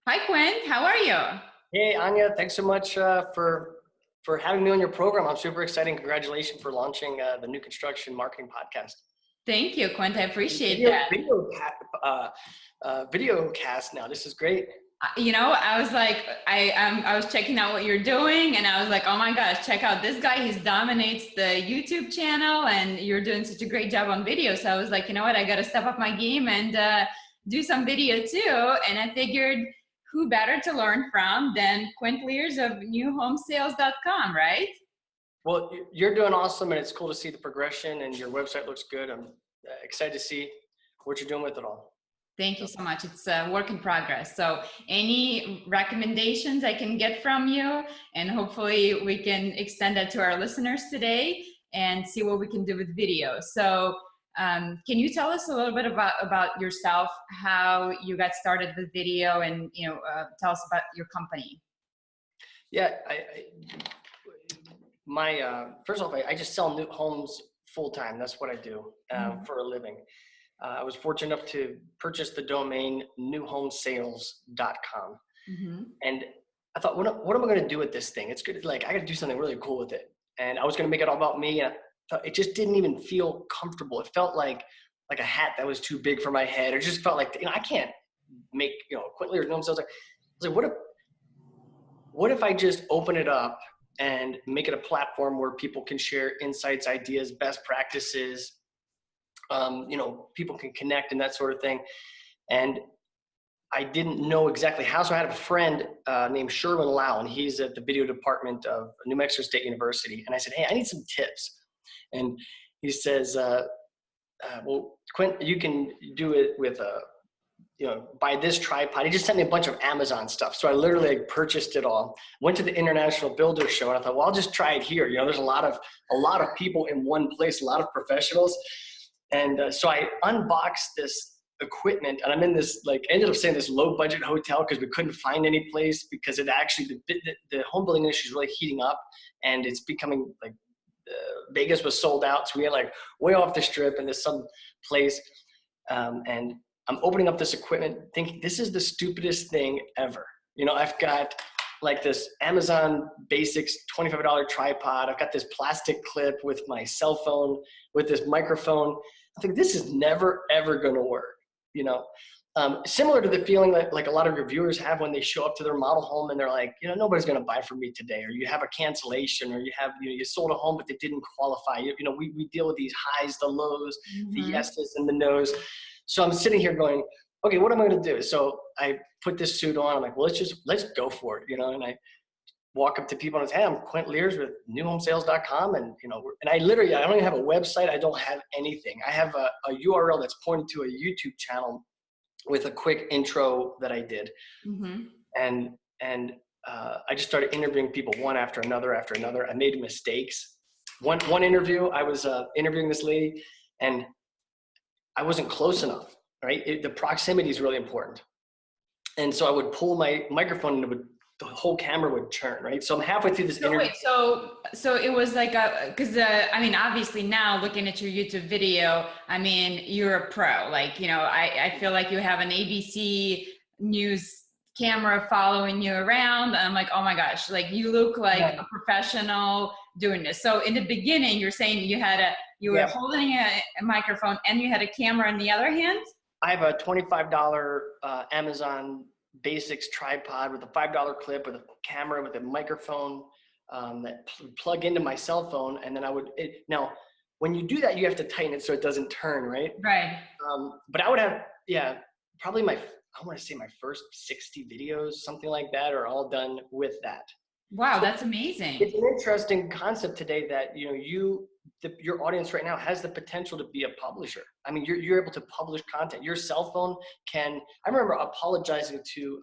Hi, Quint. How are you? Hey, Anya, thanks so much for having me on your program. I'm super excited. Congratulations for launching the new construction marketing podcast. Thank you, Quint. I appreciate Video, that. video, video cast now. This is great. I was like, I was checking out what you're doing, and I was like, oh my gosh, check out this guy. He dominates the YouTube channel, and you're doing such a great job on video. So I was like, you know what? I got to step up my game and do some video too. And I figured, who better to learn from than Quint Lears of newhomesales.com, right? Well, you're doing awesome, and it's cool to see the progression, and your website looks good. I'm excited to see what you're doing with it all. Thank you so much. It's a work in progress. So any recommendations I can get from you, and hopefully we can extend that to our listeners today and see what we can do with video. So can you tell us a little bit about yourself, how you got started with video, and tell us about your company? Yeah, first off, I just sell new homes full time. That's what I do for a living. I was fortunate enough to purchase the domain newhomesales.com. And I thought, what am I going to do with this thing? It's good. Like, I got to do something really cool with it. And I was going to make it all about me. And I thought it just didn't even feel comfortable. It felt like a hat that was too big for my head. It just felt like, I can't make, Quint Lears, New Home Sales. I was like, what if I just open it up and make it a platform where people can share insights, ideas, best practices, people can connect and that sort of thing. And I didn't know exactly how. So I had a friend named Sherwin Lau, and he's at the video department of New Mexico State University. And I said, hey, I need some tips. And he says, well, Quint, you can do it with buy this tripod. He just sent me a bunch of Amazon stuff. So I literally purchased it all, went to the International Builder Show, and I thought, well, I'll just try it here. There's a lot of people in one place, a lot of professionals. And so I unboxed this equipment, and I'm in this, ended up staying in this low budget hotel because we couldn't find any place, because it actually, the home building industry is really heating up, and it's becoming Vegas was sold out. So we had way off the strip in some place. And I'm opening up this equipment thinking this is the stupidest thing ever. I've got this Amazon Basics $25 tripod. I've got this plastic clip with my cell phone, with this microphone. I think this is never, ever going to work. Similar to the feeling that a lot of your viewers have when they show up to their model home and they're like, nobody's going to buy from me today, or you have a cancellation, or you sold a home but they didn't qualify. We deal with these highs, the lows, the yeses and the nos. So I'm sitting here going, okay, what am I going to do? So I put this suit on. I'm like, well, let's go for it, And I walk up to people and say, hey, I'm Quint Lears with newhomesales.com. And, and I don't even have a website. I don't have anything. I have a URL that's pointing to a YouTube channel with a quick intro that I did. And I just started interviewing people one after another after another. I made mistakes. One interview, I was interviewing this lady, and I wasn't close enough, right? The proximity is really important. And so I would pull my microphone and the whole camera would turn, right? So I'm halfway through this interview. Wait, so it was because obviously now looking at your YouTube video, you're a pro. I feel like you have an ABC News camera following you around. I'm like, oh my gosh, you look like a professional doing this. So in the beginning, you're saying you were holding a microphone and you had a camera in the other hand? I have a $25 Amazon Basics tripod with a $5 clip, with a camera, with a microphone that plug into my cell phone. And then now when you do that, you have to tighten it so it doesn't turn, right? Right. But I would have, probably I want to say my first 60 videos, something like that, are all done with that. Wow, that's amazing. It's an interesting concept today that, your audience right now has the potential to be a publisher. You're able to publish content. Your cell phone can, I remember apologizing to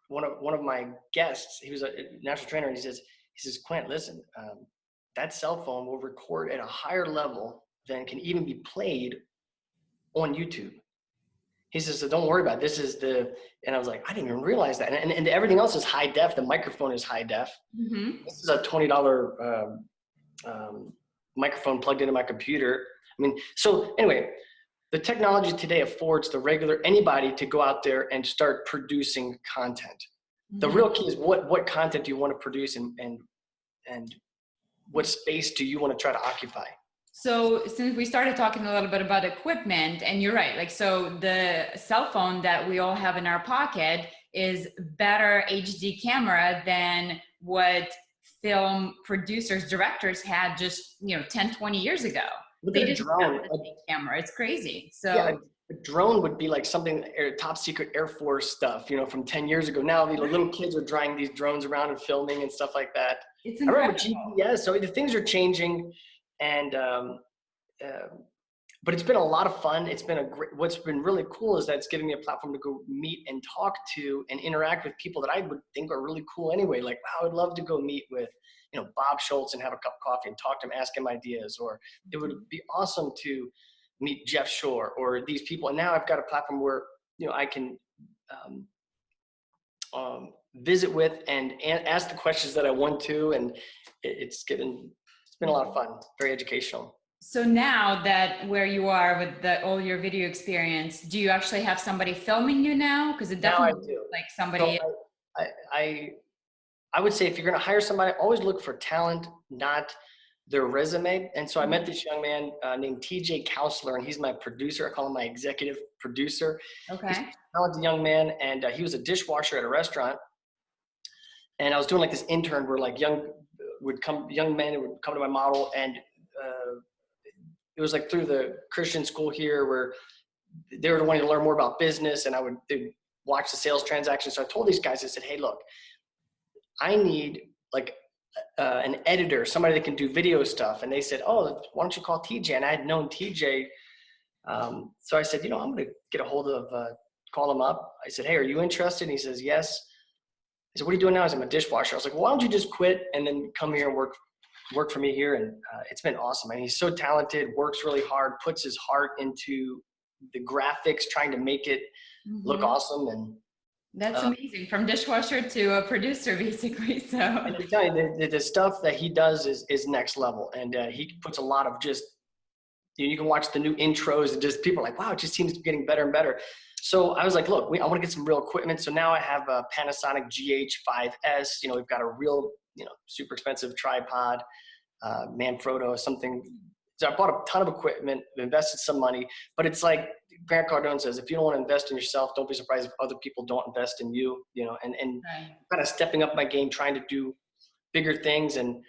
one of my guests. He was a national trainer, and he says, Quint, listen, that cell phone will record at a higher level than can even be played on YouTube. He says, so don't worry about it. And I was like, I didn't even realize that. And everything else is high def. The microphone is high def. This is a $20 microphone plugged into my computer. So anyway, the technology today affords the regular anybody to go out there and start producing content. The real key is what content do you want to produce, and what space do you want to try to occupy? So since we started talking a little bit about equipment, and you're right, like, so the cell phone that we all have in our pocket is better HD camera than what film producers, directors had just, 10, 20 years ago. Look They at a didn't drone. have the same camera. It's crazy. So Yeah, a drone would be like something top secret Air Force stuff, from 10 years ago. Now the little kids are driving these drones around and filming and stuff like that. it's I remember incredible. GPS. So the things are changing, and but it's been a lot of fun. It's been what's been really cool is that it's giving me a platform to go meet and talk to and interact with people that I would think are really cool anyway. Like, wow, I would love to go meet with, Bob Schultz and have a cup of coffee and talk to him, ask him ideas, or it would be awesome to meet Jeff Shore or these people. And now I've got a platform where, I can visit with and ask the questions that I want to. And it's been a lot of fun, very educational. So now that where you are with all your video experience, do you actually have somebody filming you now? Because it Now I definitely do. looks like somebody. So I would say if you're going to hire somebody, always look for talent, not their resume. And so I met this young man named TJ Counselor, and he's my producer. I call him my executive producer. Okay. He's a talented young man, and he was a dishwasher at a restaurant. And I was doing like this intern where like young men would come to my model, and it was like through the Christian school here where they were wanting to learn more about business, and they'd watch the sales transactions. So I told these guys, I said, hey, look, I need like an editor, somebody that can do video stuff. And they said, oh, why don't you call TJ? And I had known TJ. So I said, I'm going to get a hold of, call him up. I said, hey, are you interested? And he says, yes. I said, what are you doing now? I said, I'm a dishwasher. I was like, well, why don't you just quit and then come here and work for me here? And it's been awesome. I mean, he's so talented, works really hard, puts his heart into the graphics, trying to make it look awesome. And that's amazing. From dishwasher to a producer, basically. So and I'm telling you, the stuff that he does is next level. And he puts a lot of just, you can watch the new intros and just people are like, wow, it just seems to be getting better and better. So I was like, look, I want to get some real equipment. So now I have a Panasonic GH5S. We've got a real, super expensive tripod, Manfrotto, something. So I bought a ton of equipment, invested some money, but it's like Grant Cardone says, if you don't want to invest in yourself, don't be surprised if other people don't invest in you, and right. kind of stepping up my game, trying to do bigger things and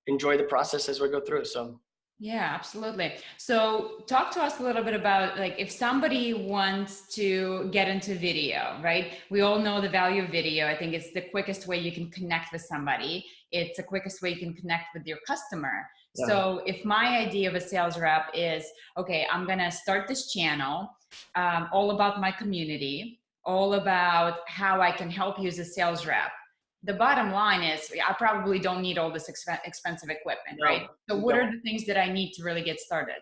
enjoy the process as we go through. So. Yeah, absolutely. So talk to us a little bit about, like, if somebody wants to get into video, right? We all know the value of video. I think it's the quickest way you can connect with somebody. It's the quickest way you can connect with your customer. Yeah. So if my idea of a sales rep is, okay, I'm going to start this channel, all about my community, all about how I can help you as a sales rep. The bottom line is I probably don't need all this expensive equipment, right? So what are the things that I need to really get started?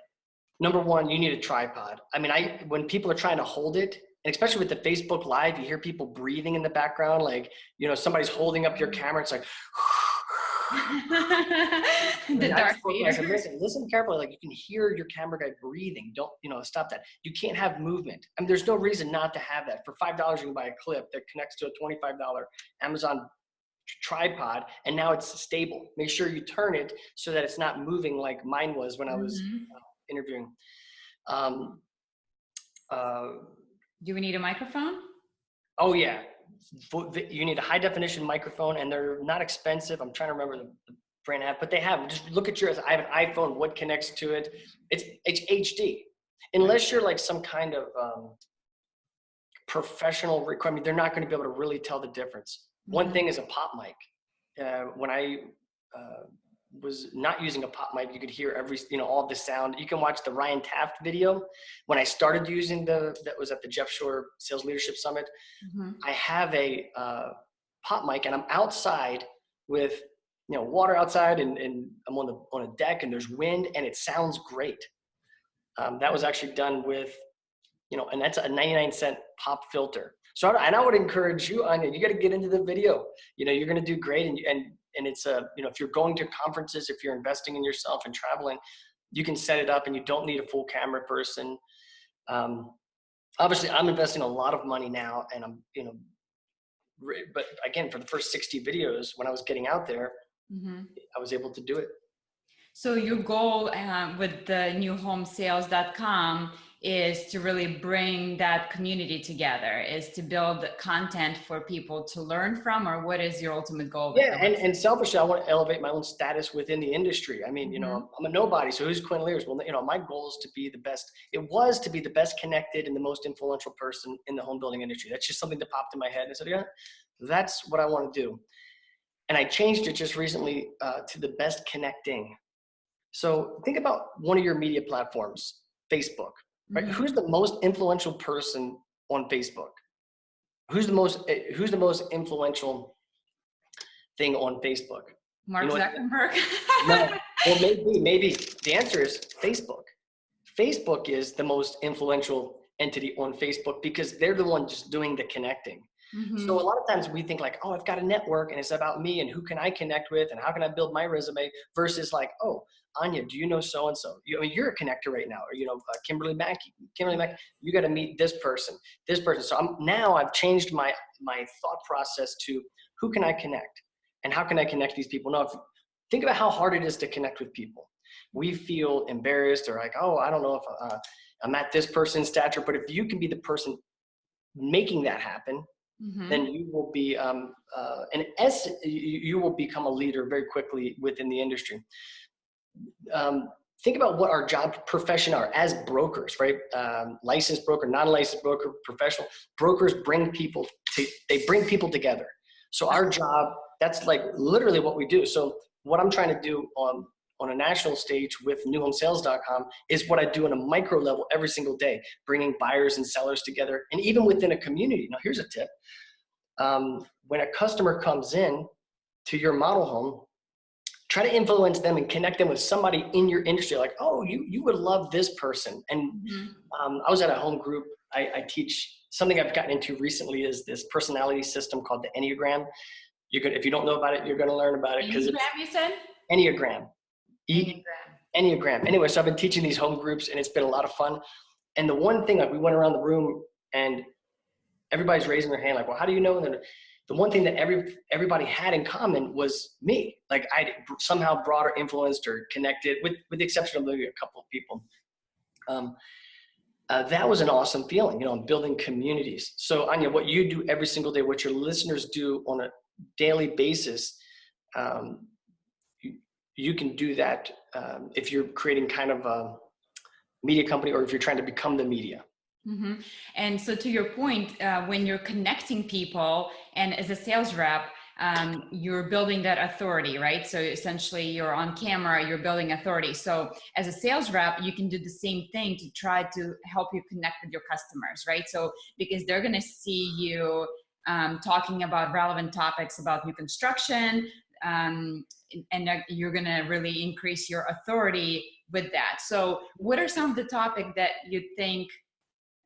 Number one, you need a tripod. I mean, when people are trying to hold it, and especially with the Facebook Live, you hear people breathing in the background, like, somebody's holding up your camera. It's like, the Darth Vader. I said, listen carefully. Like, you can hear your camera guy breathing. Don't, stop that. You can't have movement. I mean, there's no reason not to have that. For $5, you can buy a clip that connects to a $25 Amazon tripod, and now it's stable. Make sure you turn it so that it's not moving like mine was when I was interviewing. Do we need a microphone? Oh yeah, you need a high definition microphone, and they're not expensive. I'm trying to remember the brand I have, but they have. Just look at yours. I have an iPhone. What connects to it? It's HD. Unless you're like some kind of professional requirement, they're not going to be able to really tell the difference. One thing is a pop mic. When I was not using a pop mic, you could hear all the sound. You can watch the Ryan Taft video. When I started using that was at the Jeff Shore Sales Leadership Summit. I have a pop mic, and I'm outside with water outside, and I'm on a deck, and there's wind, and it sounds great. That was actually done with and that's a 99-cent pop filter. So, and I would encourage you, Anya, you got to get into the video. You're going to do great. And it's if you're going to conferences, if you're investing in yourself and traveling, You can set it up and you don't need a full camera person. Obviously I'm investing a lot of money now, and I'm, but again, for the first 60 videos, when I was getting out there, I was able to do it. So your goal with the newhomesales.com is to really bring that community together, is to build content for people to learn from, or what is your ultimate goal? Yeah, and selfishly, I want to elevate my own status within the industry. I mean, I'm a nobody, so who's Quint Lears? Well, my goal is to be the best. It was to be the best connected and the most influential person in the home building industry. That's just something that popped in my head. And I said, yeah, that's what I want to do. And I changed it just recently to the best connecting. So think about one of your media platforms, Facebook, right? Who's the most influential person on Facebook? Who's the most influential thing on Facebook? Mark Zuckerberg? No, well, maybe the answer is Facebook. Facebook is the most influential entity on Facebook because they're the one just doing the connecting. So a lot of times we think like, oh, I've got a network and it's about me and who can I connect with and how can I build my resume, versus like, oh, Anya, do you know so-and-so? You're a connector right now, or, Kimberly Mackey, you got to meet this person. So I've changed my thought process to who can I connect and how can I connect these people? Now, think about how hard it is to connect with people. We feel embarrassed or like, oh, I don't know if I'm at this person's stature, but if you can be the person making that happen, then you will be you will become a leader very quickly within the industry. Think about what our job profession are as brokers, right? Licensed broker, non-licensed broker, professional brokers bring people together. So our job, that's like literally what we do. So what I'm trying to do on a national stage with newhomesales.com is what I do on a micro level every single day, bringing buyers and sellers together. And even within a community. Now here's a tip. When a customer comes in to your model home, try to influence them and connect them with somebody in your industry. Like, oh, you would love this person. And I was at a home group. I teach something I've gotten into recently is this personality system called the Enneagram. If you don't know about it, you're going to learn about it. Because it's you said? Enneagram. Enneagram. Anyway, so I've been teaching these home groups and it's been a lot of fun. And the one thing, like we went around the room and everybody's raising their hand like, well, how do you know? And the one thing that everybody had in common was me. Like I somehow brought or influenced or connected with the exception of maybe a couple of people. That was an awesome feeling, building communities. So Anya, what you do every single day, what your listeners do on a daily basis, you can do that if you're creating kind of a media company or if you're trying to become the media. And so to your point, when you're connecting people and as a sales rep, you're building that authority, right? So essentially you're on camera, you're building authority. So as a sales rep, you can do the same thing to try to help you connect with your customers, right? So because they're going to see you talking about relevant topics about new construction, and you're going to really increase your authority with that. So what are some of the topics that you think?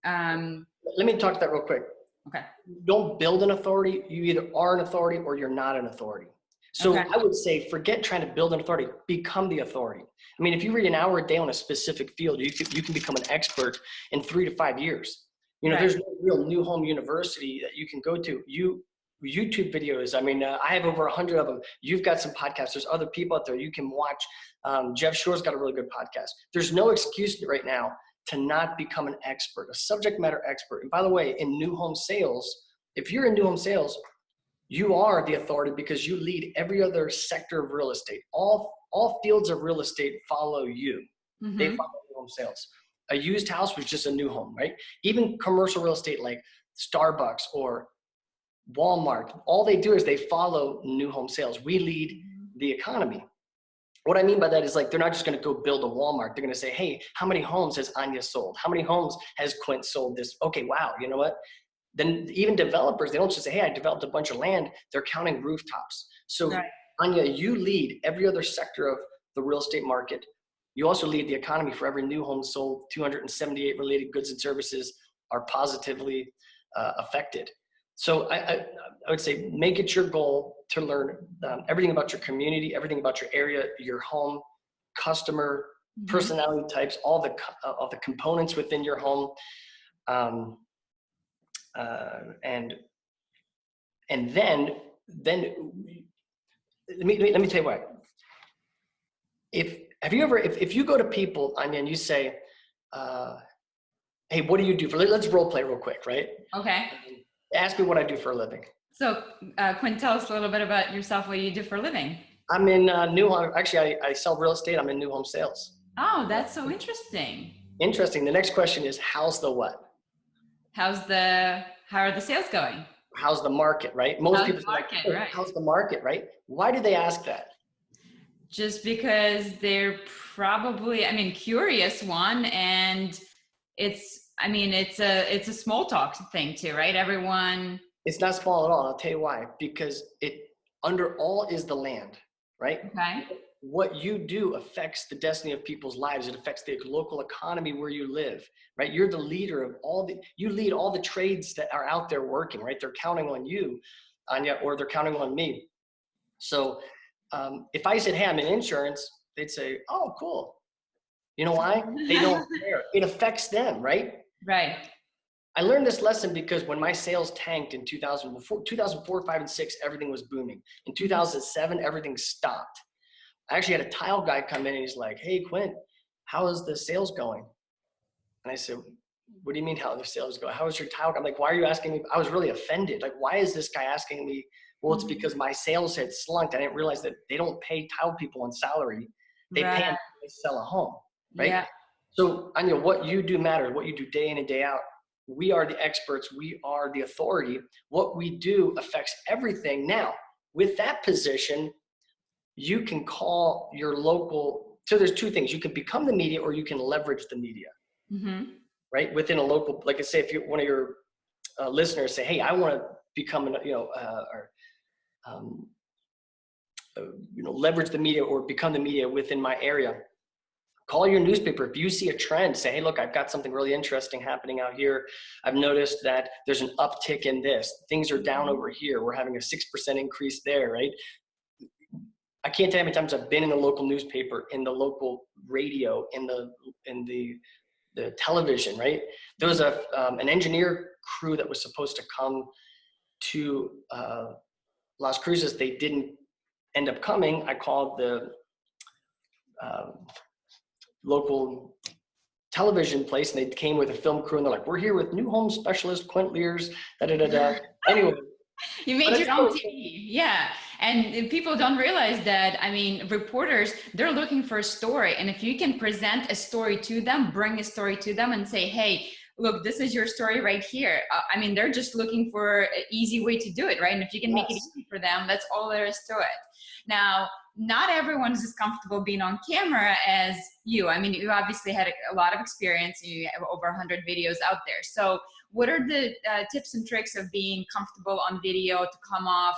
Let me talk to that real quick. Okay. Don't build an authority. You either are an authority or you're not an authority. So I would say, forget trying to build an authority, become the authority. I mean, if you read an hour a day on a specific field, you can become an expert in 3 to 5 years. There's no real new home university that you can go to. YouTube videos. I mean, I have over 100 of them. You've got some podcasts. There's other people out there you can watch. Jeff Shore's got a really good podcast. There's no excuse right now to not become an expert, a subject matter expert. And by the way, in new home sales, if you're in new home sales, you are the authority because you lead every other sector of real estate. All fields of real estate follow you. They follow new home sales. A used house was just a new home, right? Even commercial real estate like Starbucks or Walmart, all they do is they follow new home sales. We lead the economy. What I mean by that is like, they're not just going to go build a Walmart. They're going to say, hey, how many homes has Anya sold? How many homes has Quint sold this? Okay, wow. You know what? Then even developers, they don't just say, hey, I developed a bunch of land. They're counting rooftops. So Anya, you lead every other sector of the real estate market. You also lead the economy. For every new home sold, 278 related goods and services are positively affected. So I would say, make it your goal to learn everything about your community, everything about your area, your home, customer, Mhm. personality types, all the components within your home. Um, and then let me tell you what. If you go to people, Anya, and you say, uh, hey, what do you do for, let's role play real quick, right? Okay. Ask me what I do for a living. So, Quint, tell us a little bit about yourself, what you do for a living. I'm in new home. Actually, I sell real estate. I'm in new home sales. Oh, that's so interesting. Interesting. The next question is, how's the what? How are the sales going? How's the market, right? Most How's people the say, like, market, oh, right? how's the market, right? Why do they ask that? Just because they're probably, I mean, curious one, and it's a small talk thing too, right? Everyone. It's not small at all. I'll tell you why. Because under all is the land, right? Okay. What you do affects the destiny of people's lives. It affects the local economy where you live, right? You're the leader of you lead all the trades that are out there working, right? They're counting on you, Anya, or they're counting on me. So if I said, hey, I'm in insurance, they'd say, oh, cool. You know why? They don't care. It affects them, right? Right. I learned this lesson because when my sales tanked in 2004, 5, and 6, everything was booming. In 2007, everything stopped. I actually had a tile guy come in and he's like, hey, Quint, how is the sales going? And I said, what do you mean how the sales go? How is your tile guy? I'm like, why are you asking me? I was really offended. Like, why is this guy asking me? Well, it's because my sales had slunked. I didn't realize that they don't pay tile people on salary. They pay them Right. to sell a home, right? Yeah. So, Anya, what you do matters. What you do day in and day out. We are the experts. We are the authority. What we do affects everything. Now, with that position, you can call your local. So there's two things. You can become the media or you can leverage the media, Mm-hmm. right? Within a local, like I say, if you're one of your listeners say, hey, I want to become, um, leverage the media or become the media within my area. Call your newspaper. If you see a trend, say, hey, look, I've got something really interesting happening out here. I've noticed that there's an uptick in this. Things are down over here. We're having a 6% increase there, right? I can't tell you how many times I've been in the local newspaper, in the local radio, in the television, right? There was an engineer crew that was supposed to come to Las Cruces. They didn't end up coming. I called the local television place and they came with a film crew and they're like, we're here with new home specialist Quint Lears, da da da da. Anyway, You made your own TV. Yeah. And people don't realize that, I mean, reporters, they're looking for a story. And if you can present a story to them, bring a story to them and say, hey, look, this is your story right here. I mean, they're just looking for an easy way to do it, right? And if you can make it easy for them, that's all there is to it. Now, not everyone's as comfortable being on camera as you. I mean, you obviously had a lot of experience. You have over 100 videos out there. So what are the tips and tricks of being comfortable on video to come off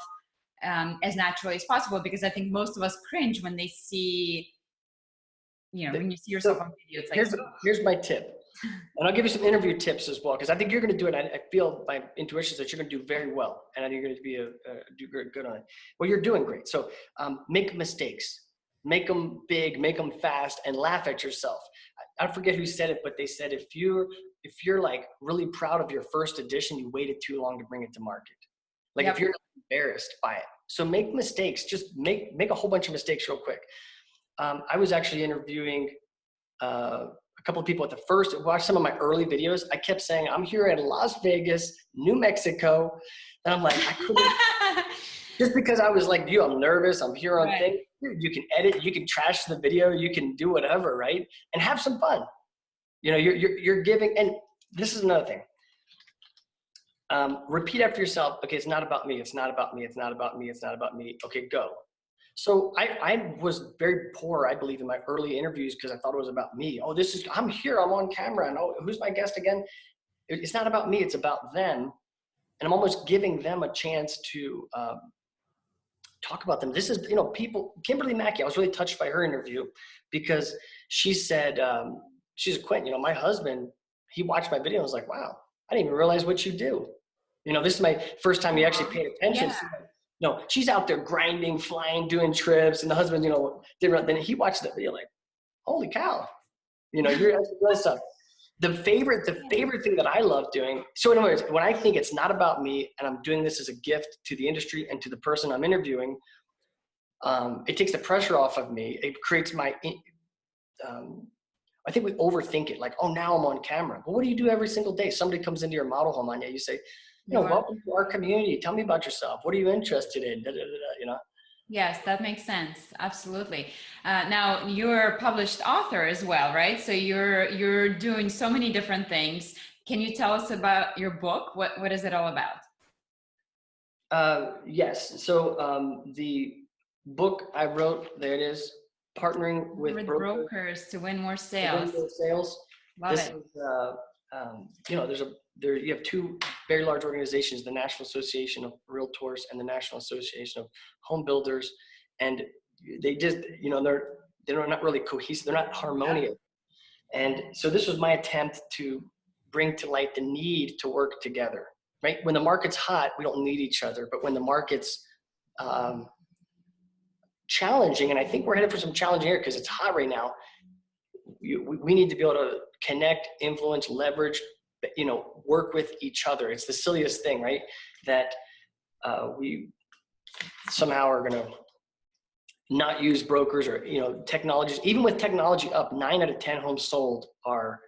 as naturally as possible? Because I think most of us cringe when they see, when you see yourself on video, it's like, here's my tip. And I'll give you some interview tips as well, because I think you're going to do it. I feel by intuition that you're going to do very well, and I think you're going to do good on it. Well, you're doing great. So make mistakes, make them big, make them fast, and laugh at yourself. I forget who said it, but they said if you're like really proud of your first edition, you waited too long to bring it to market. Like if you're not embarrassed by it, so make mistakes. Just make a whole bunch of mistakes real quick. I was actually interviewing a couple of people at the first, watch some of my early videos. I kept saying, I'm here in Las Vegas, New Mexico. And I'm like, I couldn't, just because I was like you, I'm nervous. I'm here on thing. You can edit, you can trash the video, you can do whatever, right? And have some fun. You're giving, and this is another thing. Repeat after yourself. Okay, it's not about me. It's not about me. It's not about me. It's not about me. Okay, go. So I was very poor, I believe, in my early interviews because I thought it was about me. Oh, I'm here, I'm on camera, and oh, who's my guest again? It's not about me, it's about them. And I'm almost giving them a chance to talk about them. This is, people, Kimberly Mackey, I was really touched by her interview because she said, she's a Quint, my husband, he watched my video and was like, wow, I didn't even realize what you do. This is my first time he actually paid attention. Yeah. No, she's out there grinding, flying, doing trips, and the husband, then he watched that video like, holy cow, you're actually doing stuff. The favorite thing that I love doing. So in other words, when I think it's not about me and I'm doing this as a gift to the industry and to the person I'm interviewing, it takes the pressure off of me. It creates I think we overthink it. Like, oh, now I'm on camera. But what do you do every single day? Somebody comes into your model home, Anya. You say, welcome to our community. Tell me about yourself. What are you interested in? Yes, that makes sense. Absolutely. Now you're a published author as well, right? So you're doing so many different things. Can you tell us about your book? What is it all about? Yes. So the book I wrote, there it is, Partnering with Brokers to win more sales. Love this it. Is, you have two very large organizations, the National Association of Realtors and the National Association of Home Builders, and they just, they're not really cohesive. They're not harmonious. And so this was my attempt to bring to light the need to work together, right? When the market's hot, we don't need each other, but when the market's challenging, and I think we're headed for some challenging here because it's hot right now, we need to be able to connect, influence, leverage, work with each other. It's the silliest thing, right? That we somehow are going to not use brokers or, technologies. Even with technology up, 9 out of 10 homes sold are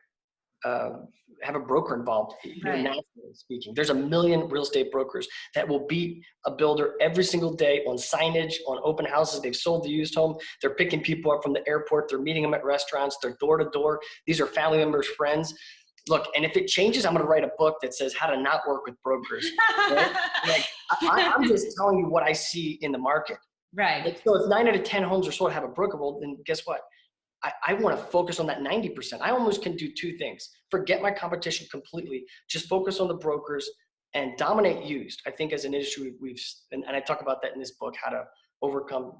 have a broker involved, nationally speaking. There's 1 million real estate brokers that will beat a builder every single day on signage, on open houses. They've sold the used home. They're picking people up from the airport. They're meeting them at restaurants. They're door to door. These are family members, friends. Look, and if it changes, I'm going to write a book that says how to not work with brokers. Right? I'm just telling you what I see in the market. Right. So if 9 out of 10 homes are sold have a broker, well, then guess what? I want to focus on that 90%. I almost can do two things. Forget my competition completely. Just focus on the brokers and dominate used. I think as an industry, and I talk about that in this book, how to overcome.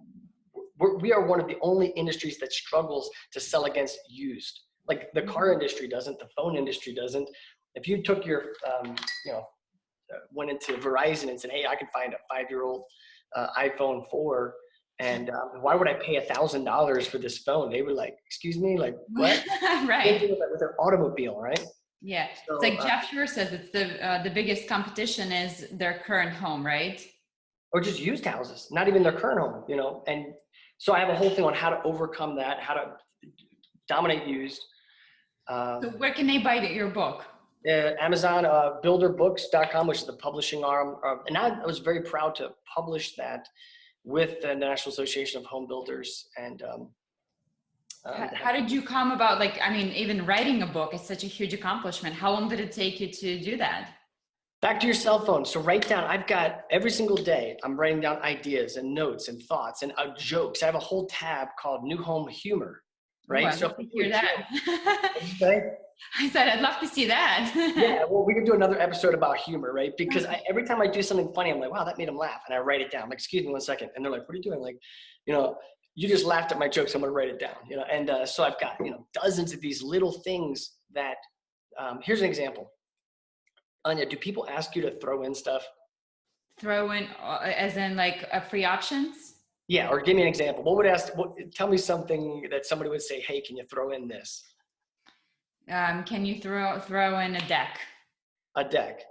We are one of the only industries that struggles to sell against used. Like the car industry doesn't, the phone industry doesn't. If you took your, went into Verizon and said, hey, I can find a 5-year-old iPhone 4, and why would I pay $1,000 for this phone? They were like, excuse me, like what? Right. With their automobile, right? Yeah. So, it's like Jeff Sure says it's the biggest competition is their current home, right? Or just used houses, not even their current home, And so I have a whole thing on how to overcome that, how to dominate used. So where can they buy your book? Amazon, builderbooks.com, which is the publishing arm. And I was very proud to publish that with the National Association of Home Builders. And how did you come about, even writing a book is such a huge accomplishment. How long did it take you to do that? Back to your cell phone. So write down, I've got every single day, I'm writing down ideas and notes and thoughts and jokes. I have a whole tab called New Home Humor, right? I'd love to hear that. Okay. I said, I'd love to see that. Yeah, well, we can do another episode about humor, right? Because every time I do something funny, I'm like, wow, that made them laugh. And I write it down. I'm like, excuse me 1 second. And they're like, what are you doing? Like, you just laughed at my jokes. I'm going to write it down, And so I've got, dozens of these little things that, here's an example. Anya, do people ask you to throw in stuff? Throw in, as in like free options? Yeah, or give me an example. Tell me something that somebody would say, hey, can you throw in this? Can you throw in a deck? A deck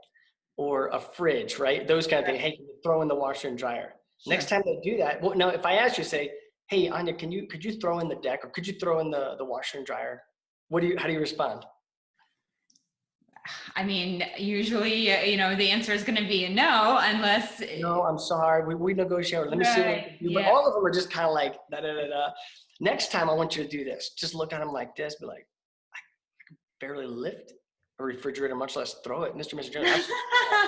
or a fridge, right? Those kind of things. Hey, can you throw in the washer and dryer? Sure. Next time they do that, well, now if I ask you, say, hey, Anya, could you throw in the deck or could you throw in the washer and dryer? How do you respond? I mean, usually, the answer is going to be no, unless. No, I'm sorry. We negotiate. Let me see what I can do. Yeah. But all of them are just kind of like, da, da, da, da. Next time I want you to do this. Just look at them like this, be like, I can barely lift a refrigerator, much less throw it. Mr. Jones.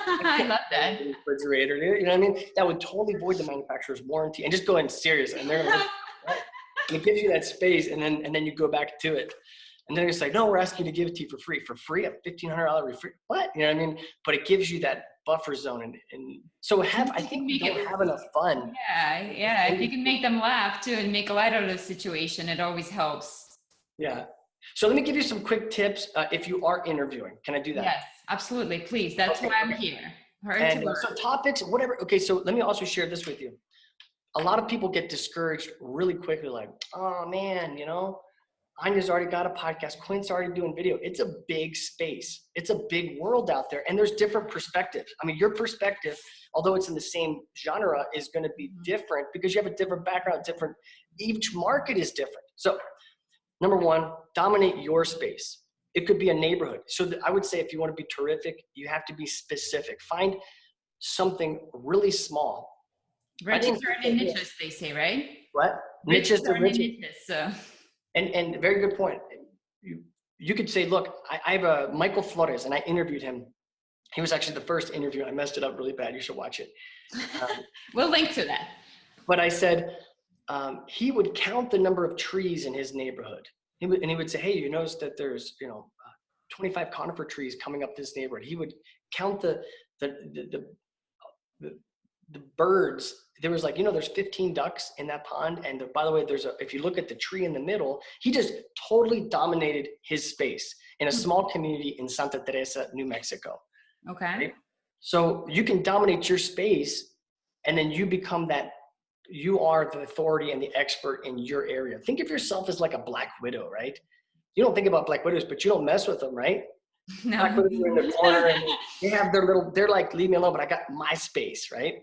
I love that. Refrigerator, you know what I mean? That would totally void the manufacturer's warranty and just go in serious. And they're like, right? And it gives you that space, and then you go back to it. And then it's like, no, we're asking you to give it to you for free. For free, a $1,500 refrigerator. What? You know what I mean? But it gives you that buffer zone. And so I think we don't have enough fun. Yeah. If you can make them laugh too and make a light out of the situation, it always helps. Yeah. So let me give you some quick tips if you are interviewing. Can I do that? Yes, absolutely. Please. That's why I'm here. So topics, whatever. Okay, so let me also share this with you. A lot of people get discouraged really quickly, like, oh man, Anya's already got a podcast. Quint's already doing video. It's a big space. It's a big world out there. And there's different perspectives. I mean, your perspective, although it's in the same genre, is going to be different because you have a different background, each market is different. So number one, dominate your space. It could be a neighborhood. So I would say if you want to be terrific, you have to be specific. Find something really small. Riches are in niches, they say, right? What? Riches are in niches. So. And very good point. You could say, look, I have a Michael Flores, and I interviewed him. He was actually the first interview. I messed it up really bad. You should watch it. We'll link to that. But I said he would count the number of trees in his neighborhood. He would say, hey, you notice that there's 25 conifer trees coming up this neighborhood. He would count the birds. There was there's 15 ducks in that pond. And by the way, if you look at the tree in the middle, he just totally dominated his space in a small community in Santa Teresa, New Mexico. Okay. Right? So you can dominate your space, and then you become you are the authority and the expert in your area. Think of yourself as like a black widow, right? You don't think about black widows, but you don't mess with them, right? No. Black widows are in the corner and they have they're like, leave me alone, but I got my space, right?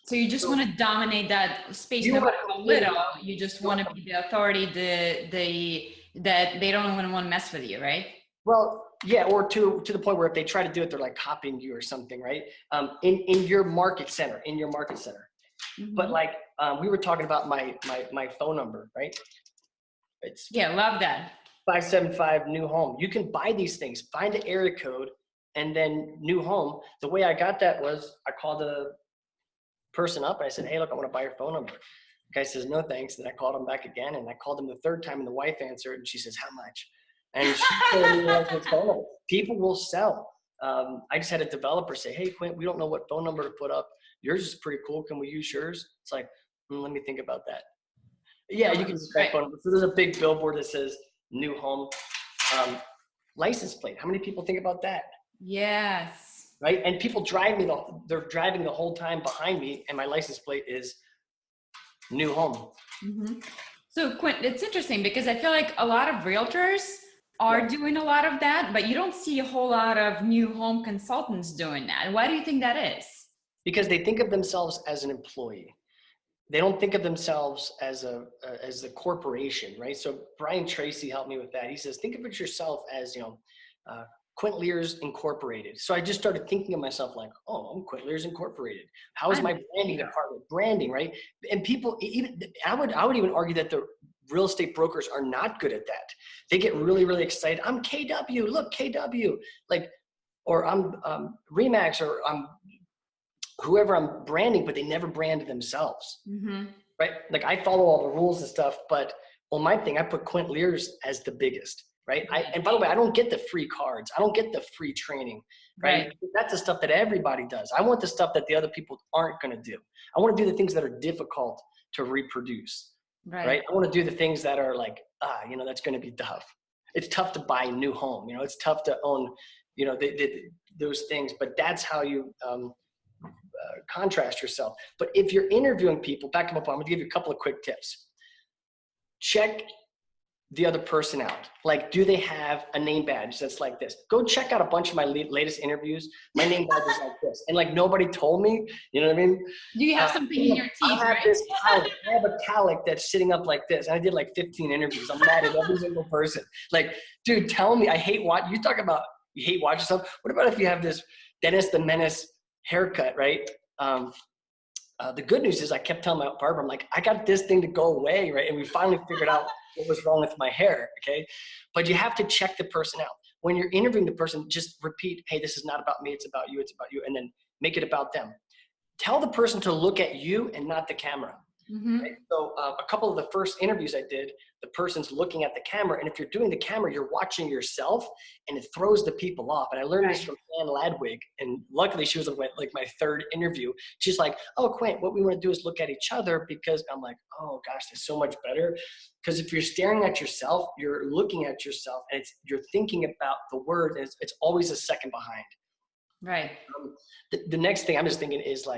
So you just want to dominate that space, no matter how little. You just want to be the authority, that they don't even want to mess with you, right? Well, yeah, or to the point where if they try to do it, they're like copying you or something, right? In your market center, Mm-hmm. But we were talking about my phone number, right? Love that. 575 new home. You can buy these things, find the area code, and then new home. The way I got that was I called the person up and I said, hey, look, I want to buy your phone number. The guy says, no, thanks. Then I called him back again, and I called him the third time, and the wife answered, and she says, how much? And she told me his phone number. People will sell. I just had a developer say, hey, Quint, we don't know what phone number to put up. Yours is pretty cool. Can we use yours? It's like, let me think about that. Yeah, you can use that phone number. So there's a big billboard that says new home, license plate. How many people think about that? Yes. Right? And people they're driving the whole time behind me, and my license plate is new home. Mm-hmm. So Quint, it's interesting because I feel like a lot of realtors are doing a lot of that, but you don't see a whole lot of new home consultants doing that. Why do you think that is? Because they think of themselves as an employee. They don't think of themselves as a corporation, right? So Brian Tracy helped me with that. He says, think of it yourself as, Quint Lears Incorporated. So I just started thinking of myself like, oh, I'm Quint Lears Incorporated. How is my branding department? Branding, right? And people, I would even argue that the real estate brokers are not good at that. They get really, really excited. I'm KW, look, KW, or I'm Remax, or I'm whoever I'm branding, but they never branded themselves, right? I follow all the rules and stuff, but on my thing, I put Quint Lears as the biggest, right? And by the way, I don't get the free cards. I don't get the free training, right? That's the stuff that everybody does. I want the stuff that the other people aren't going to do. I want to do the things that are difficult to reproduce, right? I want to do the things that are that's going to be tough. It's tough to buy a new home. It's tough to own, those things, but that's how you, contrast yourself. But if you're interviewing people, back up, I'm going to give you a couple of quick tips. Check the other person out. Do they have a name badge that's like this? Go check out a bunch of my latest interviews. My name badge is like this. And nobody told me, you know what I mean? Do you have something in your teeth, I have a calic that's sitting up like this. And I did 15 interviews. I'm mad at every single person. Dude, tell me, I hate you talk about, you hate watching stuff. What about if you have this Dennis the Menace haircut, right? The good news is I kept telling my barber, I'm like, I got this thing to go away, right? And we finally figured out what was wrong with my hair, okay? But you have to check the person out. When you're interviewing the person, just repeat, hey, this is not about me, it's about you, and then make it about them. Tell the person to look at you and not the camera. Right? So a couple of the first interviews I did, the person's looking at the camera, and if you're doing the camera, you're watching yourself, and it throws the people off. And I learned this from Ann Ladwig, and luckily she was my third interview. She's like, oh, Quint, what we want to do is look at each other, because I'm like, oh gosh, that's so much better. Because if you're staring at yourself, you're looking at yourself, and you're thinking about the word, and it's always a second behind. Right. The next thing I'm just thinking is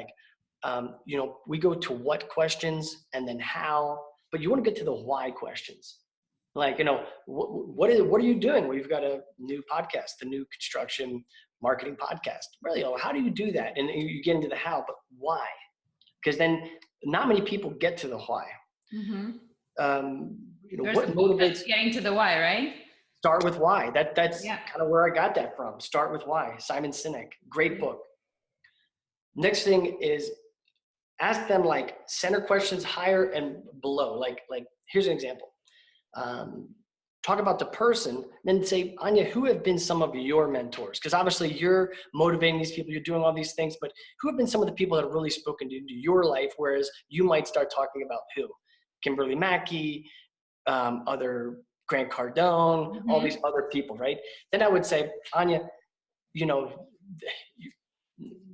we go to what questions and then how, but you want to get to the why questions. Like, what are you doing? We've got a new podcast, the new construction marketing podcast. Really, how do you do that? And you get into the how, but why? Because then not many people get to the why. Mm-hmm. What motivates? Getting to the why, right? Start with why. That's kind of where I got that from. Start with why. Simon Sinek, great book. Next thing is ask them like center questions higher and below. Like here's an example. Talk about the person, then say, Anya, who have been some of your mentors? Because obviously you're motivating these people, you're doing all these things, but who have been some of the people that have really spoken to your life? Whereas you might start talking about who? Kimberly Mackey, other Grant Cardone, all these other people, right? Then I would say, Anya,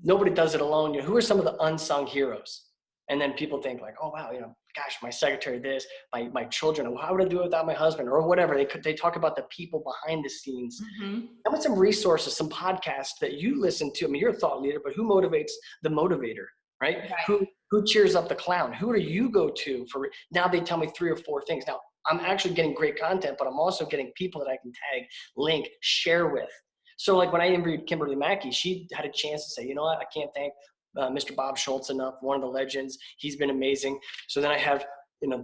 nobody does it alone. Who are some of the unsung heroes? And then people think like, oh, wow, gosh, my secretary, this, my children, how would I do it without my husband or whatever? They talk about the people behind the scenes. How about some resources, some podcasts that you listen to? I mean, you're a thought leader, but who motivates the motivator, right? Who cheers up the clown? Who do you go to for, now they tell me 3 or 4 things. Now I'm actually getting great content, but I'm also getting people that I can tag, link, share with. So like when I interviewed Kimberly Mackey, she had a chance to say, you know what, I can't thank Mr. Bob Schultz enough, one of the legends. He's been amazing. So then I have,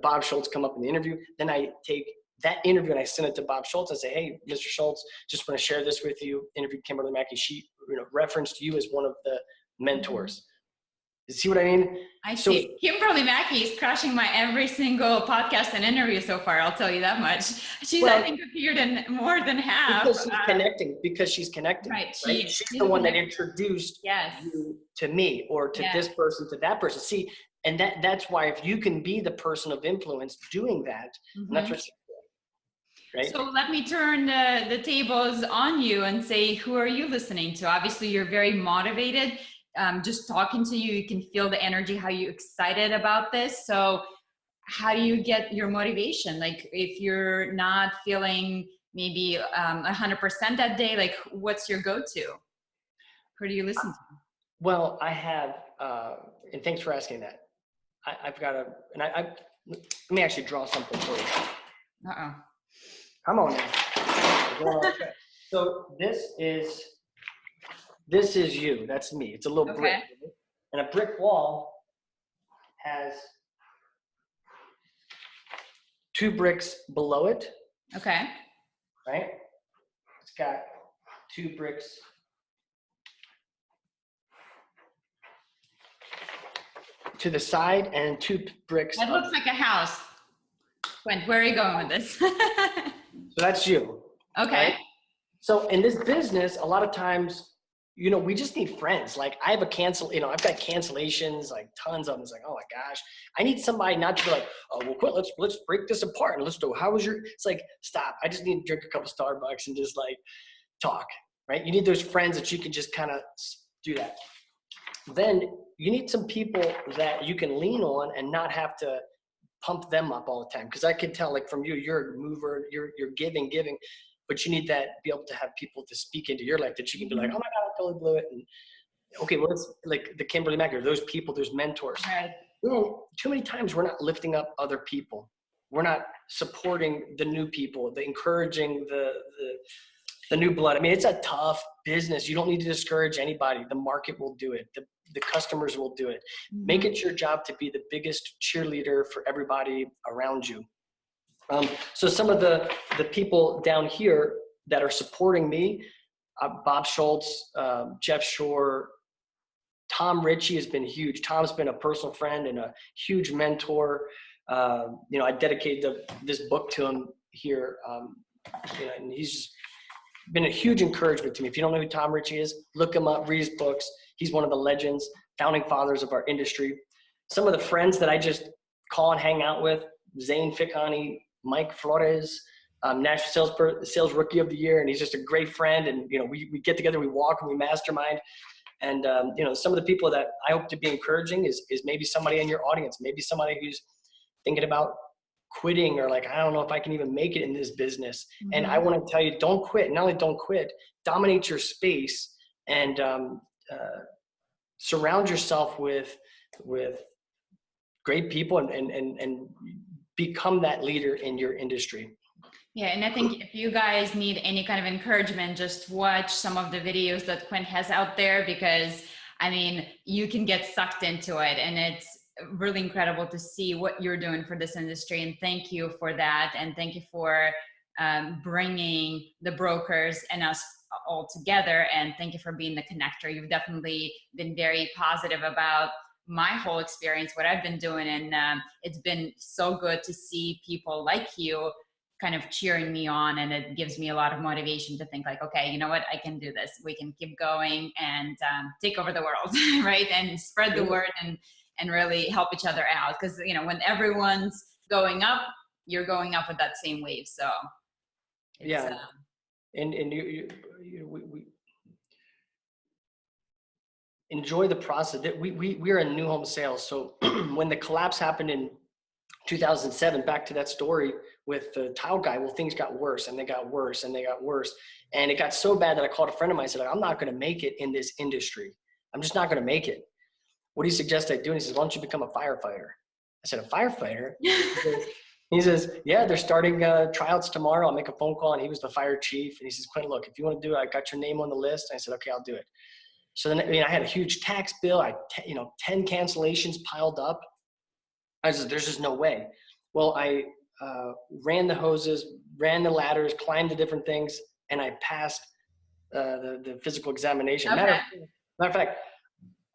Bob Schultz come up in the interview. Then I take that interview and I send it to Bob Schultz and say, hey, Mr. Schultz, just want to share this with you. Interviewed Kimberly Mackey. She referenced you as one of the mentors. You see what I mean? I see. Kimberly Mackey is crushing my every single podcast and interview so far. I'll tell you that much. She's, I think, appeared in more than half. Because she's connecting. Right. She's the one that introduced you to me or to this person, to that person. See, and that's why if you can be the person of influence doing that, and that's what she's doing. Right? So let me turn the tables on you and say, who are you listening to? Obviously, you're very motivated. Just talking to you, you can feel the energy, how you're excited about this. So how do you get your motivation? Like if you're not feeling maybe 100% that day, like what's your go-to? Who do you listen to? Well, I have, and thanks for asking that. I've got let me actually draw something for you. Come on now. So this is you. That's me. It's a little brick. And a brick wall has 2 bricks below it. Okay. Right? It's got 2 bricks to the side and 2 bricks. That looks like a house. Quint, where are you going with this? So that's you. Okay. Right? So in this business, a lot of times, we just need friends. Like I have I've got cancellations, like tons of them. It's like, oh my gosh, I need somebody not to be like, oh, well, Quint, let's break this apart and let's do, it's like, stop. I just need to drink a couple Starbucks and just like talk, right? You need those friends that you can just kind of do that. Then you need some people that you can lean on and not have to pump them up all the time. Cause I can tell like from you, you're a mover, you're giving, but you need that, be able to have people to speak into your life that you can be like, oh my God, I totally blew it. And okay, well, it's like the Kimberly Mackey, those people, those mentors. Right. Too many times we're not lifting up other people. We're not supporting the new people, encouraging the new blood. I mean, it's a tough business. You don't need to discourage anybody. The market will do it. The customers will do it. Make it your job to be the biggest cheerleader for everybody around you. So some of the people down here that are supporting me, Bob Schultz, Jeff Shore, Tom Ritchie has been huge. Tom's been a personal friend and a huge mentor. I dedicated this book to him here, and he's just been a huge encouragement to me. If you don't know who Tom Ritchie is, look him up, read his books. He's one of the legends, founding fathers of our industry. Some of the friends that I just call and hang out with, Zane Ficani, Mike Flores, National Sales Rookie of the Year, and he's just a great friend. And we get together, we walk, and we mastermind. And some of the people that I hope to be encouraging is maybe somebody in your audience, maybe somebody who's thinking about quitting or like, I don't know if I can even make it in this business. And I want to tell you, don't quit. Not only don't quit, dominate your space and surround yourself with great people and become that leader in your industry. Yeah, and I think if you guys need any kind of encouragement, just watch some of the videos that Quint has out there, because I mean, you can get sucked into it, and it's really incredible to see what you're doing for this industry. And thank you for that, and thank you for bringing the brokers and us all together, and thank you for being the connector. You've definitely been very positive about my whole experience, what I've been doing, and it's been so good to see people like you kind of cheering me on, and it gives me a lot of motivation to think like, okay, you know what, I can do this. We can keep going and take over the world, right? And spread the word and really help each other out. Because you know, when everyone's going up, you're going up with that same wave. So it's, yeah, and we enjoy the process. That we're in new home sales. So when the collapse happened in 2007, back to that story with the tile guy, well, things got worse and they got worse and they got worse. And it got so bad that I called a friend of mine and said, I'm not going to make it in this industry. I'm just not going to make it. What do you suggest I do? And he says, why don't you become a firefighter? I said, a firefighter? He says, yeah, they're starting tryouts tomorrow. I'll make a phone call. And he was the fire chief. And he says, Quint, look, if you want to do it, I got your name on the list. And I said, okay, I'll do it. So then, I had a huge tax bill. 10 cancellations piled up. I said, there's just no way. Well, I ran the hoses, ran the ladders, climbed the different things, and I passed the physical examination. okay. Matter of fact,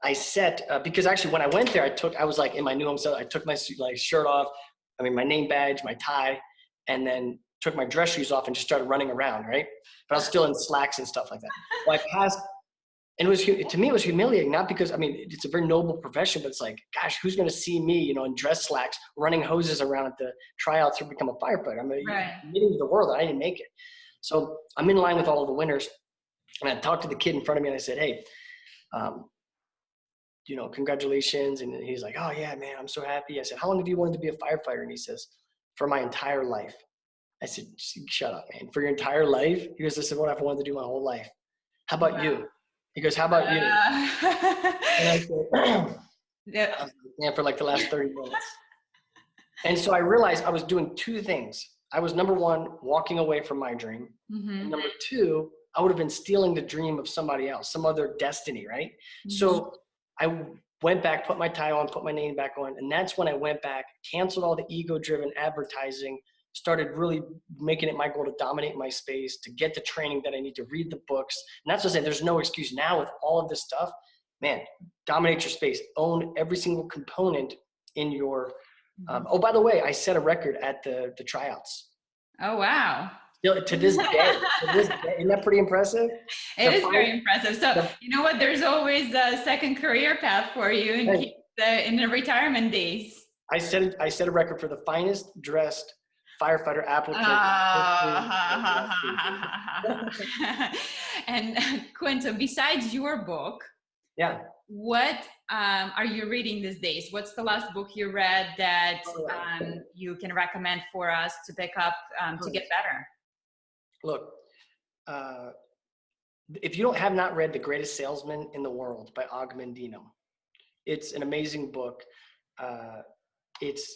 I set, because actually when I went there, I was like in my new home cell, I took my shirt off, my name badge, my tie, and then took my dress shoes off and just started running around, right? But I was still in slacks and stuff like that. Well, I passed. And to me, it was humiliating, not because, it's a very noble profession, but it's like, gosh, who's going to see me, in dress slacks, running hoses around at the tryouts to become a firefighter? I'm admitting to the world that I didn't make it. So I'm in line with all of the winners. And I talked to the kid in front of me and I said, hey, congratulations. And he's like, oh yeah, man, I'm so happy. I said, how long have you wanted to be a firefighter? And he says, for my entire life. I said, shut up, man. For your entire life? He goes, I said, what I've wanted to do my whole life. How about you? He goes, how about you? And I said, yeah, for like the last 30 minutes. And so I realized I was doing two things. I was, number one, walking away from my dream. Mm-hmm. And number two, I would have been stealing the dream of somebody else, some other destiny, right? Mm-hmm. So I went back, put my tie on, put my name back on. And that's when I went back, canceled all the ego-driven advertising, started really making it my goal to dominate my space, to get the training that I need, to read the books. And that's what I'm saying. There's no excuse now with all of this stuff, man, dominate your space, own every single component in your, oh, by the way, I set a record at the tryouts. Oh, wow. Still, to this day, isn't that pretty impressive? It is very impressive. So you know what, there's always a second career path for you in the retirement days. I set a record for the finest dressed firefighter applicant. And Quint, so besides your book, what are you reading these days? What's the last book you read that you can recommend for us to pick up to get better? Look, if you have not read The Greatest Salesman in the World by Og Mandino, it's an amazing book. It's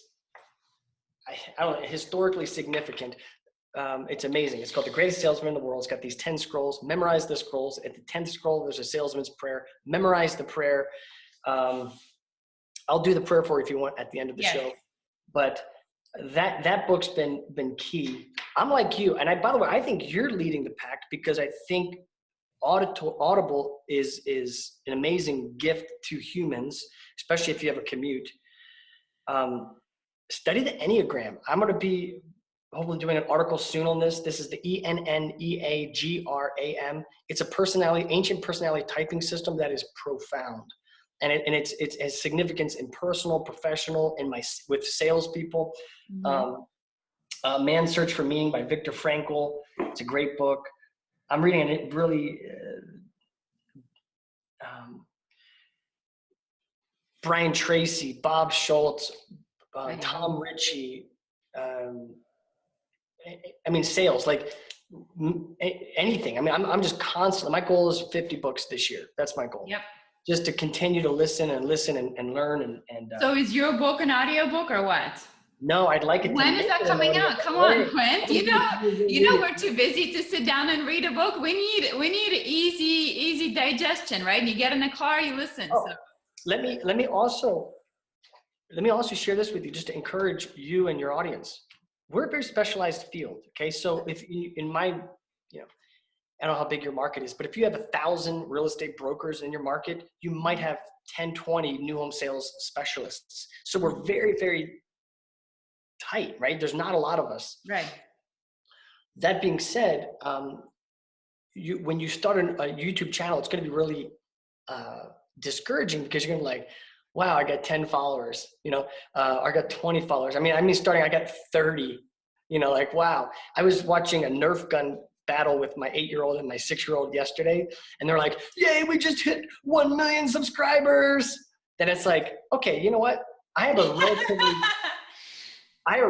I don't know, historically significant. It's amazing. It's called The Greatest Salesman in the World. It's got these 10 scrolls. Memorize the scrolls. At the 10th scroll, there's a salesman's prayer. Memorize the prayer. I'll do the prayer for you if you want at the end of the show. But that book's been key. I'm like you, and by the way, I think you're leading the pack, because I think Audible is an amazing gift to humans, especially if you have a commute. Study the Enneagram. I'm going to be hopefully doing an article soon on this. This is the ENNEAGRAM. It's a ancient personality typing system that is profound. And it has significance in personal, professional, with salespeople. Mm-hmm. Man's Search for Meaning by Viktor Frankl. It's a great book. I'm reading it really. Brian Tracy, Bob Schultz, Tom Ritchie, sales, like anything. I'm just constantly, my goal is 50 books this year. That's my goal. Yep. Just to continue to listen and learn. And so is your book an audio book or what? No, I'd like it. When is that coming out? Come on, Quint. We're too busy to sit down and read a book. We need easy digestion, right? You get in the car, you listen. Oh, so. Let me also share this with you just to encourage you and your audience. We're a very specialized field. Okay. So if you, in my, I don't know how big your market is, but if you have 1,000 real estate brokers in your market, you might have 10, 20 new home sales specialists. So we're very, very tight, right? There's not a lot of us. Right. That being said, when you start a YouTube channel, it's going to be really discouraging because you're going to be like, wow, I got 10 followers, I got 20 followers. I mean, starting, I got 30, like, wow. I was watching a Nerf gun battle with my 8-year-old and my 6-year-old yesterday. And they're like, yay, we just hit 1 million subscribers. Then it's like, okay, you know what? I have a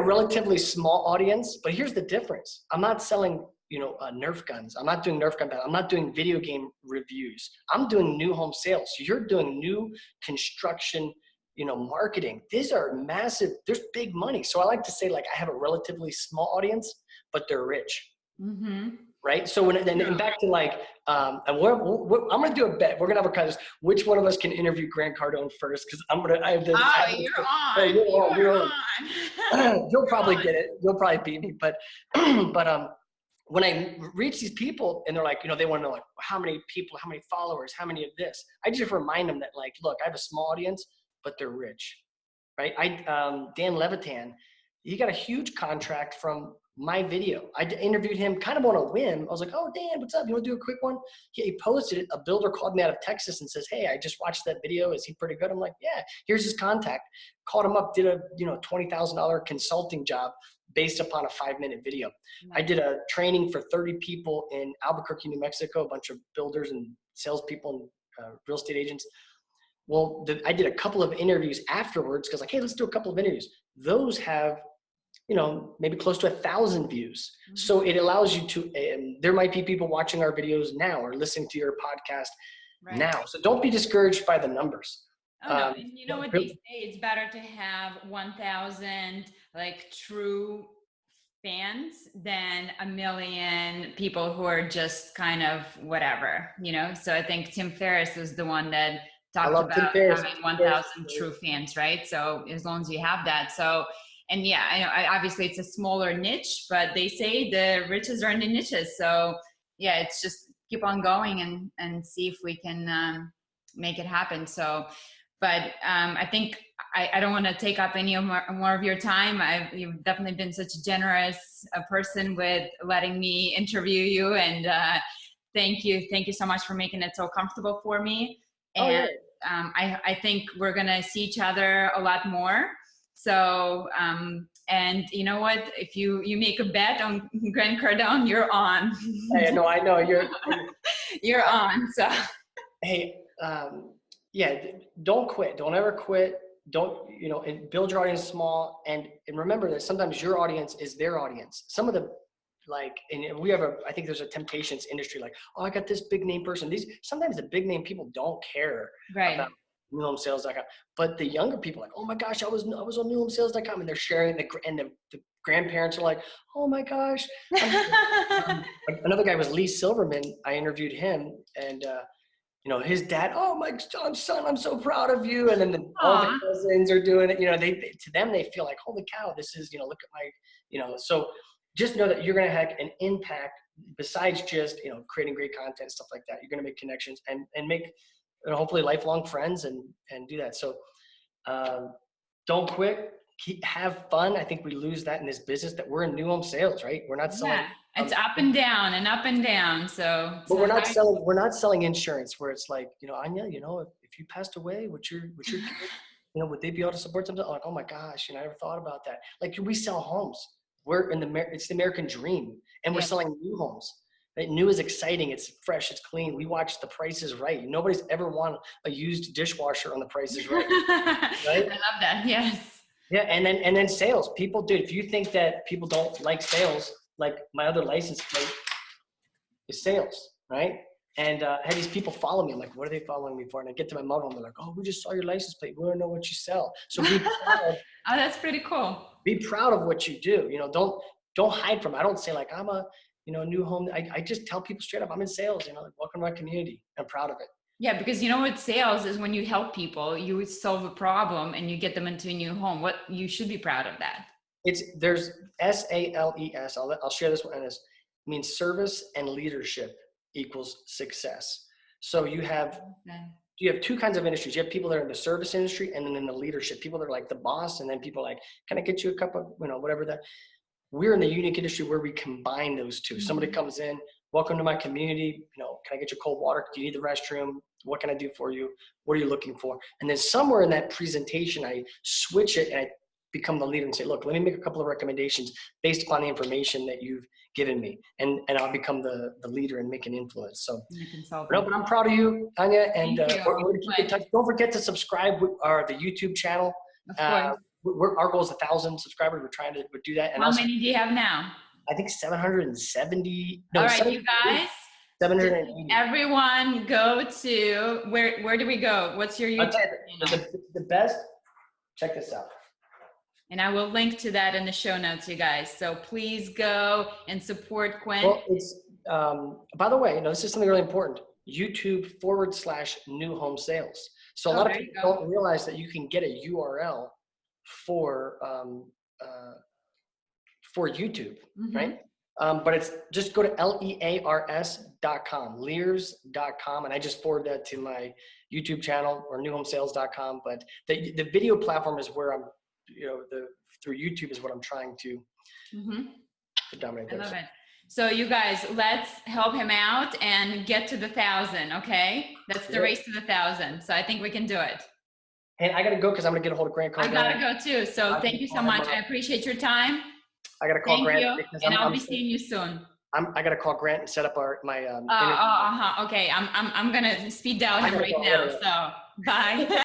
relatively small audience, but here's the difference. I'm not selling, Nerf guns. I'm not doing Nerf gun battle. I'm not doing video game reviews. I'm doing new home sales. You're doing new construction, marketing. These are massive. There's big money. So I like to say, like, I have a relatively small audience, but they're rich. Mm-hmm. Right. So and back to like, and I'm going to do a bet. We're going to have a contest. Which one of us can interview Grant Cardone first? Because I have this. Oh, you're on. You'll probably get it. You'll probably beat me. But when I reach these people and they're like, they want to know, like, how many people, how many followers, how many of this, I just remind them that, like, look, I have a small audience, but they're rich. Right. Dan Levitan, he got a huge contract from my video. I interviewed him kind of on a whim. I was like, oh, Dan, what's up? You want to do a quick one? He posted it. A builder called me out of Texas and says, hey, I just watched that video. Is he pretty good? I'm like, yeah, here's his contact. Called him up, did a, $20,000 consulting job based upon a 5-minute video. I did a training for 30 people in Albuquerque, New Mexico, a bunch of builders and salespeople and real estate agents. Well, I did a couple of interviews afterwards because, like, hey, let's do a couple of interviews. Those have, maybe close to 1,000 views. Mm-hmm. So it allows you to, there might be people watching our videos now or listening to your podcast now. So don't be discouraged by the numbers. Oh, no. And you know what they say? It's better to have 1,000 like true fans than 1 million people who are just kind of whatever, So I think Tim Ferriss was the one that talked about having 1,000 true fans, right? So as long as you have that. So, and yeah, I know obviously it's a smaller niche, but they say the riches are in the niches. So yeah, it's just keep on going and see if we can make it happen. So, but I think I don't want to take up any more of your time. You've definitely been such a generous person with letting me interview you. And thank you so much for making it so comfortable for me. And I think we're going to see each other a lot more. So, and you know what, if you make a bet on Grant Cardone, you're on. Hey, no, I know you're on. So, hey, yeah, don't quit. Don't ever quit. Don't, and build your audience small. And remember that sometimes your audience is their audience. Some of the, like, and we have I think there's a temptations industry, like, oh, I got this big name person. Sometimes the big name people don't care about newhomesales.com, but the younger people are like, oh my gosh, I was on newhomesales.com, and they're sharing and the grandparents are like, oh my gosh. Another guy was Lee Silverman. I interviewed him, and his dad, oh my son, I'm so proud of you. And then all the cousins are doing it. They to them, they feel like, holy cow, this is, look at my, so just know that you're going to have an impact besides just, creating great content, stuff like that. You're going to make connections and make, hopefully lifelong friends and do that. So don't quit. Have fun. I think we lose that in this business that we're in new home sales, right? We're not selling. Yeah, it's up and down and up and down. So, but we're not selling insurance where it's like, Anya, if you passed away, would your kids, would they be able to support themselves? Like, oh my gosh, I never thought about that. Like, we sell homes. It's the American dream, and we're selling new homes. Right? New is exciting. It's fresh. It's clean. We watch The Price is Right. Nobody's ever won a used dishwasher on The Price is Right. Right? I love that. Yes. Yeah, and then sales. People, dude, if you think that people don't like sales, like my other license plate is sales, right? And I had these people follow me. I'm like, what are they following me for? And I get to my motorhome. They're like, oh, we just saw your license plate. We want to know what you sell. So Oh, that's pretty cool. be proud of what you do. You know, don't hide from it. I don't say like, I'm a, new home. I just tell people straight up, I'm in sales, like, welcome to my community. I'm proud of it. Yeah, because what sales is when you help people, you solve a problem and you get them into a new home. What you should be proud of that. There's SALES. I'll share this one. And this means service and leadership equals success. So you have two kinds of industries. You have people that are in the service industry, and then in the leadership, people that are like the boss, and then people like, can I get you a cup of, whatever that. We're in the unique industry where we combine those two. Somebody comes in, welcome to my community. Can I get you cold water? Do you need the restroom? What can I do for you? What are you looking for? And then somewhere in that presentation, I switch it and I become the leader and say, look, let me make a couple of recommendations based upon the information that you've given me. And I'll become the leader and make an influence. So, but I'm proud of you, Anya, and we're going to keep in touch. Don't forget to subscribe to the YouTube channel. Of course. Our goal is 1,000 subscribers. We're trying to do that. And how many do you have now? I think 770. No, all right, you guys. 780. Everyone go to, where do we go? What's your YouTube channel? The best, check this out. And I will link to that in the show notes, you guys. So please go and support Quint. Well, it's, by the way, this is something really important. YouTube/new home sales. So a lot of people don't realize that you can get a URL for YouTube, right? But it's just go to lears.com, lears.com, and I just forward that to my YouTube channel or newhomesales.com. But the video platform is where I'm, through YouTube is what I'm trying to dominate. I love it. So you guys, let's help him out and get to the 1,000. Okay, that's the race to the 1,000. So I think we can do it. And I gotta go because I'm gonna get a hold of Grant Cardone. I gotta go too. So thank you so much. I appreciate your time. I gotta call Grant. And I'll be seeing you soon. I gotta call Grant and set up my. Okay, I'm gonna speed dial him right now. So bye.